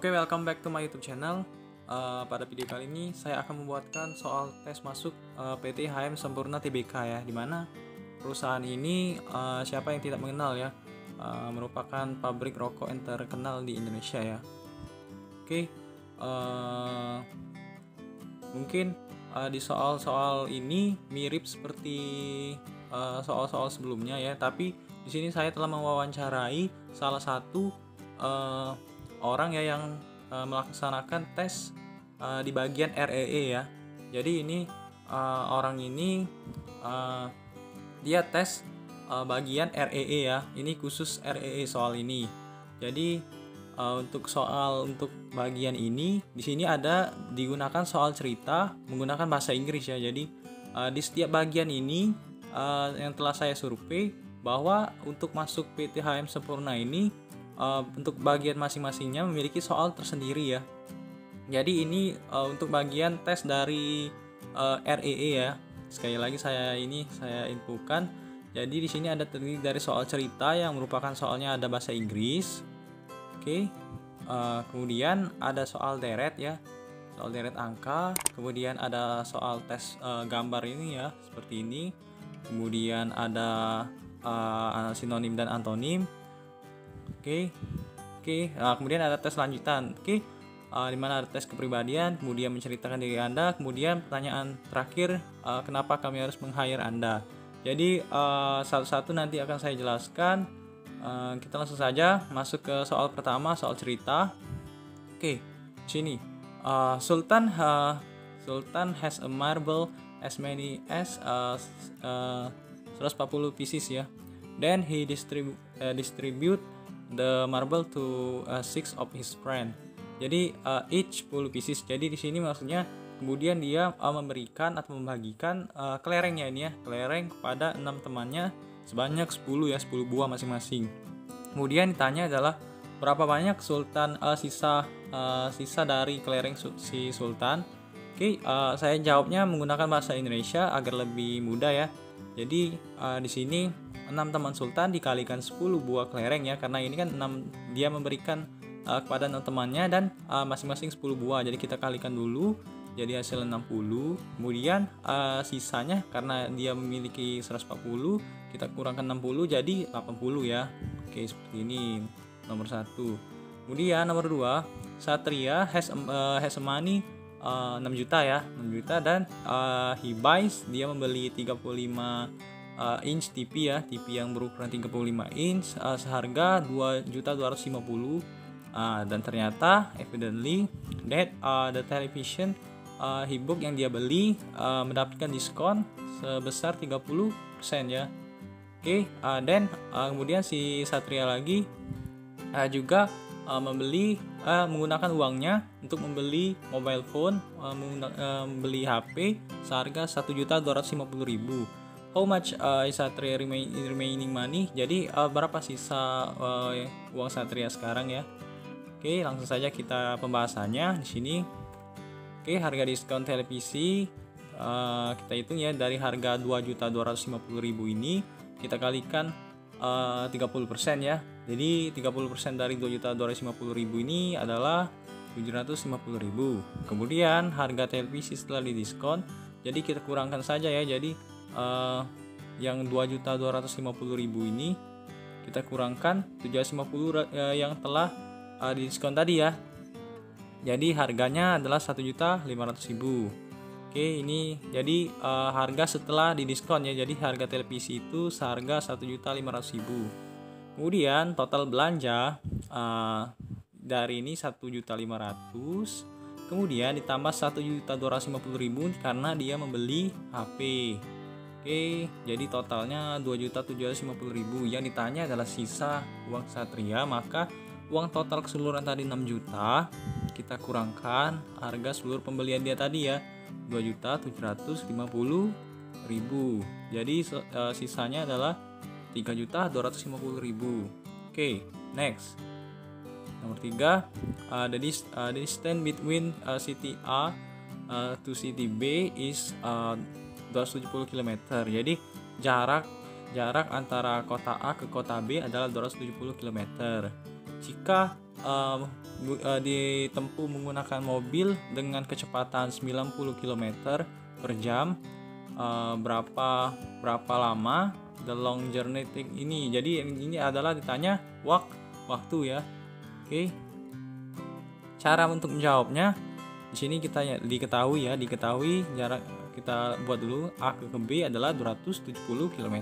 Oke, welcome back to my YouTube channel. Pada video kali ini saya akan membuatkan soal tes masuk PT HM Sempurna Tbk ya, dimana perusahaan ini siapa yang tidak mengenal ya, merupakan pabrik rokok yang terkenal di Indonesia ya. Oke, mungkin di soal-soal ini mirip seperti soal-soal sebelumnya ya, tapi di sini saya telah mewawancarai salah satu orang ya yang melaksanakan tes di bagian REE ya. Jadi ini orang ini dia tes bagian REE ya. Ini khusus REE soal ini. Jadi untuk bagian ini di sini ada digunakan soal cerita menggunakan bahasa Inggris ya. Jadi di setiap bagian ini yang telah saya survei bahwa untuk masuk PT HM Sempurna ini untuk bagian masing-masingnya memiliki soal tersendiri ya. Jadi ini untuk bagian tes dari REE ya. Sekali lagi saya infokan. Jadi di sini ada terdiri dari soal cerita yang merupakan soalnya ada bahasa Inggris. Oke. Kemudian ada soal deret ya. Soal deret angka. Kemudian ada soal tes gambar ini ya, seperti ini. Kemudian ada sinonim dan antonim. Oke. Kemudian ada tes lanjutan. Di mana ada tes kepribadian, kemudian menceritakan diri Anda, kemudian pertanyaan terakhir, kenapa kami harus meng-hire Anda. Jadi satu-satu nanti akan saya jelaskan. Kita langsung saja masuk ke soal pertama, soal cerita. Sini. Sultan has a marble as many as 140 pieces ya. Then he distribute the marble to 6 of his friend. Jadi each 10 pieces. Jadi di sini maksudnya kemudian dia memberikan atau membagikan kelerengnya ini ya, kelereng kepada 6 temannya sebanyak 10 buah masing-masing. Kemudian ditanya adalah berapa banyak Sultan sisa dari kelereng si Sultan. Saya jawabnya menggunakan bahasa Indonesia agar lebih mudah ya. Jadi di sini 6 teman Sultan dikalikan 10 buah kelereng ya, karena ini kan 6 dia memberikan kepada 6 temannya dan masing-masing 10 buah. Jadi kita kalikan dulu jadi hasil 60. Kemudian sisanya karena dia memiliki 140, kita kurangkan 60 jadi 80 ya. Oke, seperti ini nomor 1. Kemudian nomor 2, Satria has a money 6 juta ya, 6 juta dan he buys, dia membeli 35 inch TV ya, TV yang berukuran 35 inch seharga 2.250.000 dan ternyata evidently that the television he book yang dia beli mendapatkan diskon sebesar 30% ya. Dan kemudian si Satria lagi juga membeli menggunakan uangnya untuk membeli mobile phone, membeli HP seharga 1.250.000. How much is Satria remaining money? Jadi berapa sisa uang Satria sekarang ya? Langsung saja kita pembahasannya di sini. Harga diskon televisi kita hitung ya, dari harga 2.250.000 ini kita kalikan 30% ya. Jadi 30% dari 2.250.000 ini adalah 750.000. Kemudian harga televisi setelah didiskon, jadi kita kurangkan saja ya. Jadi yang 2.250.000 ini kita kurangkan 750 yang telah didiskon tadi ya. Jadi harganya adalah 1.500.000. Ini jadi harga setelah didiskon ya. Jadi harga televisi itu seharga 1.500.000. Kemudian total belanja dari ini 1.500.000. Kemudian ditambah 1.250.000 karena dia membeli HP. Jadi totalnya 2.750.000. Yang ditanya adalah sisa uang Satria, maka uang total keseluruhan tadi 6 juta, kita kurangkan harga seluruh pembelian dia tadi ya, 2.750.000. Jadi sisanya adalah 3.250.000. Next. Nomor 3, the distance between city A to city B is 270 km. Jadi jarak antara kota A ke kota B adalah 270 km. Jika ditempuh menggunakan mobil dengan kecepatan 90 km per jam. Berapa lama the long journey take ini? Jadi ini adalah ditanya waktu ya. Oke. Cara untuk menjawabnya di sini kita diketahui jarak kita buat dulu. A ke B adalah 270 km.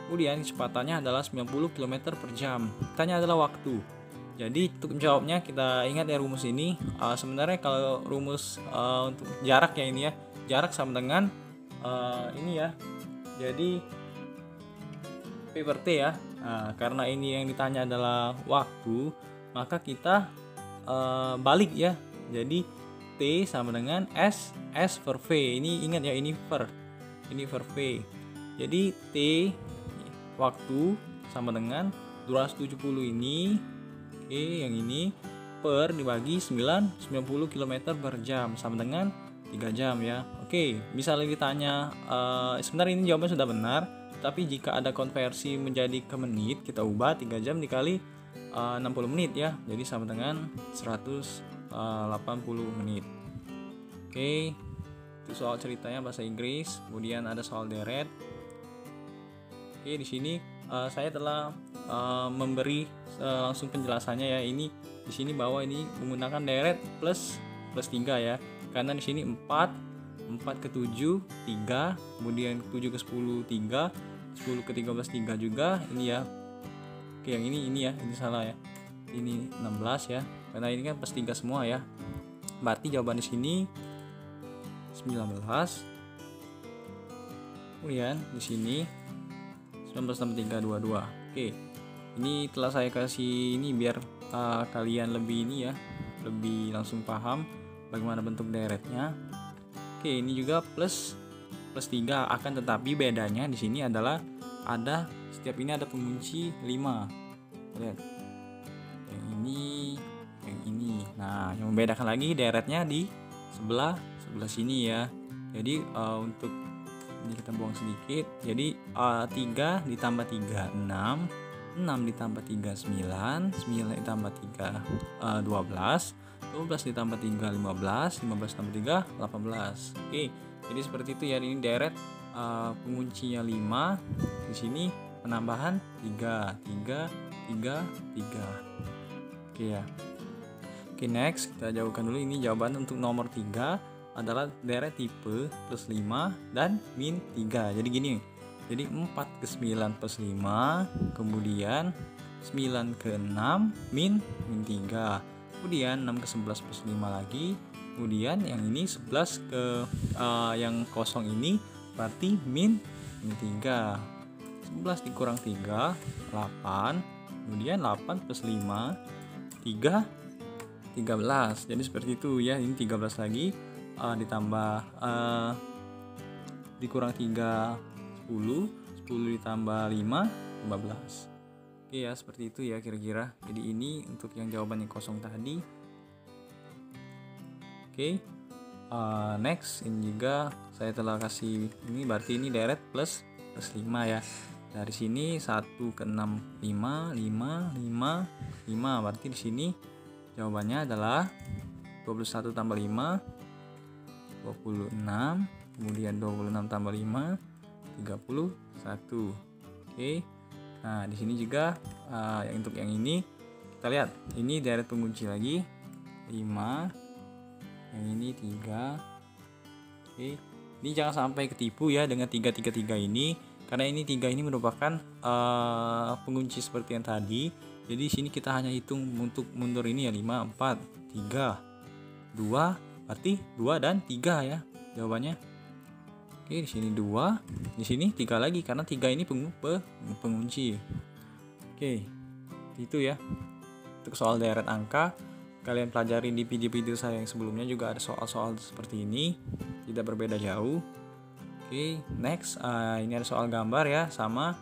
Kemudian kecepatannya adalah 90 km per jam. Tanya adalah waktu. Jadi untuk menjawabnya kita ingat ya rumus ini. Sebenarnya kalau rumus untuk jarak ya ini ya, jarak sama dengan ini ya. Jadi P per T ya. Nah, karena ini yang ditanya adalah waktu, maka kita balik ya. Jadi T sama dengan S per V. Ini ingat ya, ini per V. Jadi T waktu sama dengan 270 ini. Oke, yang ini per dibagi 90 km per jam sama dengan 3 jam ya. Oke, misalnya ditanya sebenarnya ini jawabannya sudah benar, tapi jika ada konversi menjadi ke menit, kita ubah 3 jam dikali 60 menit ya. Jadi sama dengan 180 menit. Oke, itu soal ceritanya bahasa Inggris. Kemudian ada soal deret. Oke, di sini saya telah memberi langsung penjelasannya ya. Ini di sini bahwa ini menggunakan deret plus 3 ya. Karena di sini 4 ke 7 3, kemudian 7 ke 10 3, 10 ke 13 3 juga ini ya. Oke, yang ini ya, ini salah ya. Ini 16 ya. Karena ini kan plus 3 semua ya. Berarti jawaban di sini 19. Kemudian di sini 19 tambah 3 22. Oke. Ini telah saya kasih ini biar kalian lebih ini ya, lebih langsung paham bagaimana bentuk deretnya. Oke, ini juga plus 3, akan tetapi bedanya di sini adalah ada setiap ini ada pengunci 5. Lihat. Yang ini. Nah, yang membedakan lagi deretnya di sebelah sini ya. Jadi untuk ini kita buang sedikit. Jadi 3 ditambah 3 6, 6 ditambah 3 9, 9 ditambah 3 12, 12 ditambah 3 15, 15 tambah 3 18. Oke, jadi seperti itu ya. Ini deret penguncinya 5. Di sini penambahan 3. Oke ya. Oke, next kita jauhkan dulu. Ini jawaban untuk nomor 3 adalah deret tipe plus 5 dan min 3. Jadi gini. Jadi 4 ke 9 plus 5, kemudian 9 ke 6 min 3. Kemudian 6 ke 11 plus 5 lagi. Kemudian yang ini 11 ke yang kosong ini berarti min 3. 11 dikurang 3 8. Kemudian 8 plus 5 3 13. Jadi seperti itu ya. Ini 13 lagi ditambah dikurang 3 10 ditambah 5 15. Oke ya, seperti itu ya kira-kira. Jadi ini untuk yang jawabannya kosong tadi. Oke. Next, ini juga saya telah kasih ini, berarti ini deret plus 5 ya. Dari sini 1 ke 6 5 5 5 5. Berarti di sini jawabannya adalah 21 tambah 5 26. Kemudian 26 tambah 5 31. Oke. Nah, di sini juga untuk yang ini kita lihat, ini deret pengunci lagi 5, yang ini 3. Oke. Ini jangan sampai ketipu ya dengan 3 ini, karena ini 3 ini merupakan pengunci seperti yang tadi. Jadi di sini kita hanya hitung untuk mundur ini ya, 5 4 3 2, berarti 2 dan 3 ya jawabannya. Oke, di sini 2, di sini 3 lagi karena 3 ini pengunci. Oke, itu ya. Untuk soal deret angka, kalian pelajarin di video-video saya yang sebelumnya juga ada soal-soal seperti ini, tidak berbeda jauh. Oke, next, ini ada soal gambar ya, sama.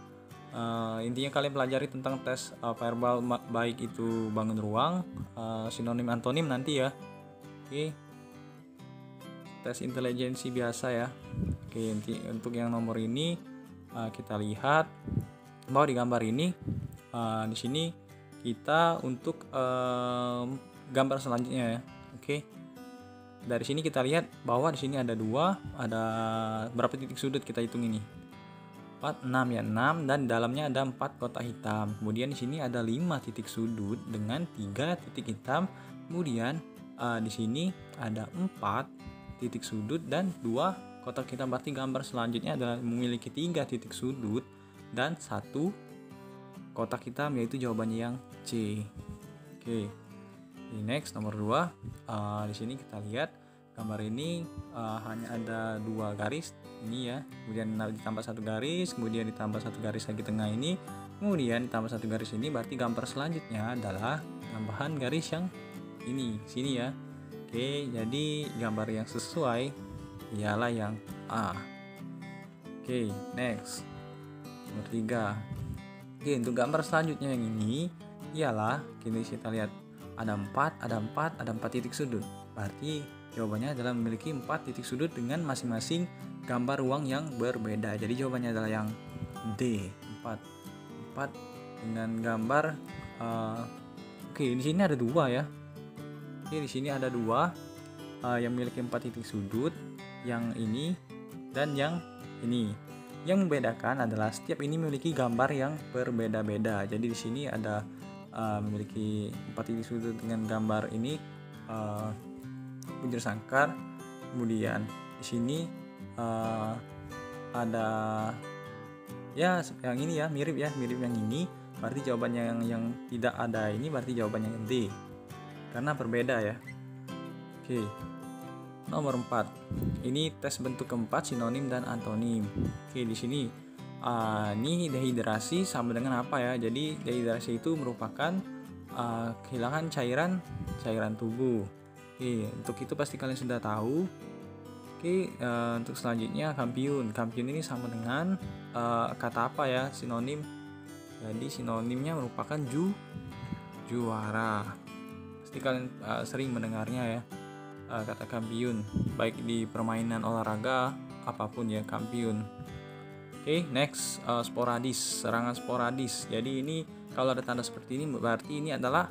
Intinya kalian pelajari tentang tes verbal, baik itu bangun ruang, sinonim antonim nanti ya. Oke, tes intelijensi biasa ya. Oke, untuk yang nomor ini kita lihat bahwa di gambar ini di sini kita untuk gambar selanjutnya ya. Oke. Dari sini kita lihat bahwa di sini ada berapa titik sudut, kita hitung ini. 4, 6 ya, 6, dan dalamnya ada 4 kotak hitam. Kemudian di sini ada 5 titik sudut dengan 3 titik hitam. Kemudian di sini ada 4 titik sudut dan 2 kotak hitam. Berarti gambar selanjutnya adalah memiliki 3 titik sudut dan 1 kotak hitam, yaitu jawabannya yang C. Oke. Di next nomor 2. Di sini kita lihat gambar ini hanya ada 2 garis ini ya, kemudian ditambah 1 garis, kemudian ditambah 1 garis lagi tengah ini, kemudian ditambah 1 garis ini. Berarti gambar selanjutnya adalah tambahan garis yang ini sini ya. Oke, jadi gambar yang sesuai ialah yang A. Oke, next nomor 3. Oke, untuk gambar selanjutnya yang ini ialah kita lihat ada 4 titik sudut. Berarti jawabannya adalah memiliki 4 titik sudut dengan masing-masing gambar ruang yang berbeda. Jadi jawabannya adalah yang D, 4 dengan gambar oke, di sini ada 2 ya. Oke, di sini ada 2 yang memiliki 4 titik sudut, yang ini dan yang ini. Yang membedakan adalah setiap ini memiliki gambar yang berbeda-beda. Jadi di sini ada memiliki 4 titik sudut dengan gambar ini butir sangkar. Kemudian di sini ada ya yang ini ya, mirip yang ini. Berarti jawabannya yang tidak ada ini, berarti jawabannya yang D karena berbeda ya. Oke. Nomor 4. Ini tes bentuk keempat, sinonim dan antonim. Oke, di sini ini dehidrasi sama dengan apa ya? Jadi dehidrasi itu merupakan kehilangan cairan tubuh. Oke, untuk itu pasti kalian sudah tahu. Oke, untuk selanjutnya kampiun. Kampiun ini sama dengan kata apa ya? Sinonim. Jadi sinonimnya merupakan juara. Pasti kalian sering mendengarnya ya, kata kampiun, baik di permainan olahraga apapun ya, kampiun. Oke, next, sporadis, serangan sporadis. Jadi ini kalau ada tanda seperti ini berarti ini adalah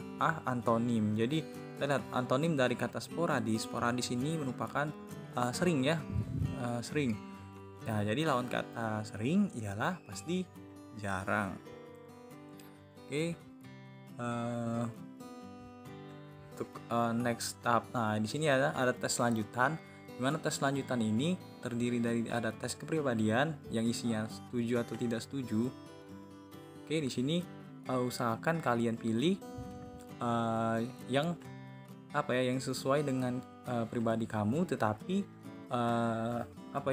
antonim. Jadi kita lihat antonim dari kata sporadis. Sporadis ini merupakan sering ya, sering. Nah, jadi lawan kata sering ialah pasti jarang. Oke, untuk next tahap. Nah, di sini ada tes lanjutan. Di mana tes lanjutan ini terdiri dari ada tes kepribadian yang isinya setuju atau tidak setuju. Oke, di sini usahakan kalian pilih yang yang sesuai dengan pribadi kamu, tetapi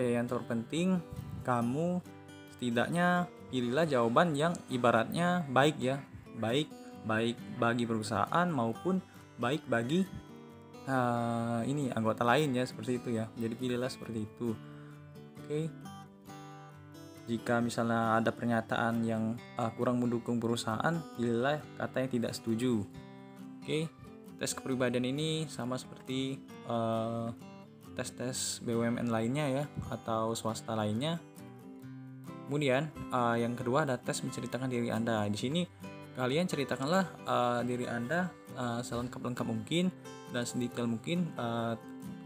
yang terpenting kamu setidaknya pilihlah jawaban yang ibaratnya baik ya, baik bagi perusahaan maupun baik bagi anggota lain ya, seperti itu ya. Jadi pilihlah seperti itu. Oke. Jika misalnya ada pernyataan yang kurang mendukung perusahaan, pilihlah kata yang tidak setuju. Oke. Tes kepribadian ini sama seperti tes-tes BUMN lainnya ya, atau swasta lainnya. Kemudian yang kedua ada tes menceritakan diri Anda. Di sini kalian ceritakanlah diri Anda selengkap-lengkap mungkin dan sedetail mungkin.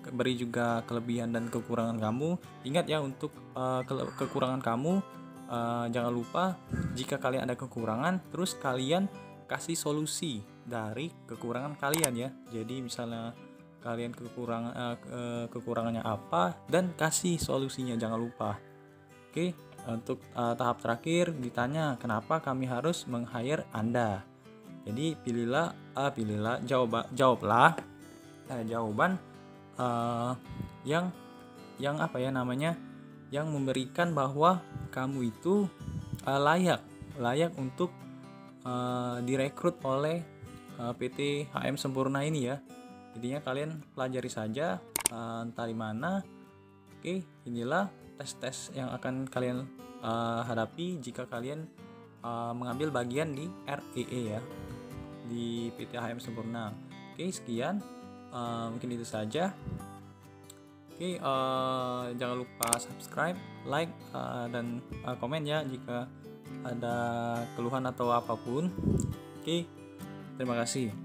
Beri juga kelebihan dan kekurangan kamu. Ingat ya, untuk kekurangan kamu jangan lupa, jika kalian ada kekurangan, terus kalian kasih solusi dari kekurangan kalian ya. Jadi misalnya kalian kekurangannya apa dan kasih solusinya, jangan lupa. Oke, untuk tahap terakhir ditanya kenapa kami harus meng-hire Anda. Jadi jawablah jawaban yang yang memberikan bahwa kamu itu layak untuk direkrut oleh PT HM Sempurna ini ya. Jadinya kalian pelajari saja entah di mana. Oke, inilah tes-tes yang akan kalian hadapi jika kalian mengambil bagian di REE ya, di PT HM Sempurna. Oke, sekian. Mungkin itu saja. Oke, jangan lupa subscribe, like, dan komen ya jika ada keluhan atau apapun. Oke, Terima kasih.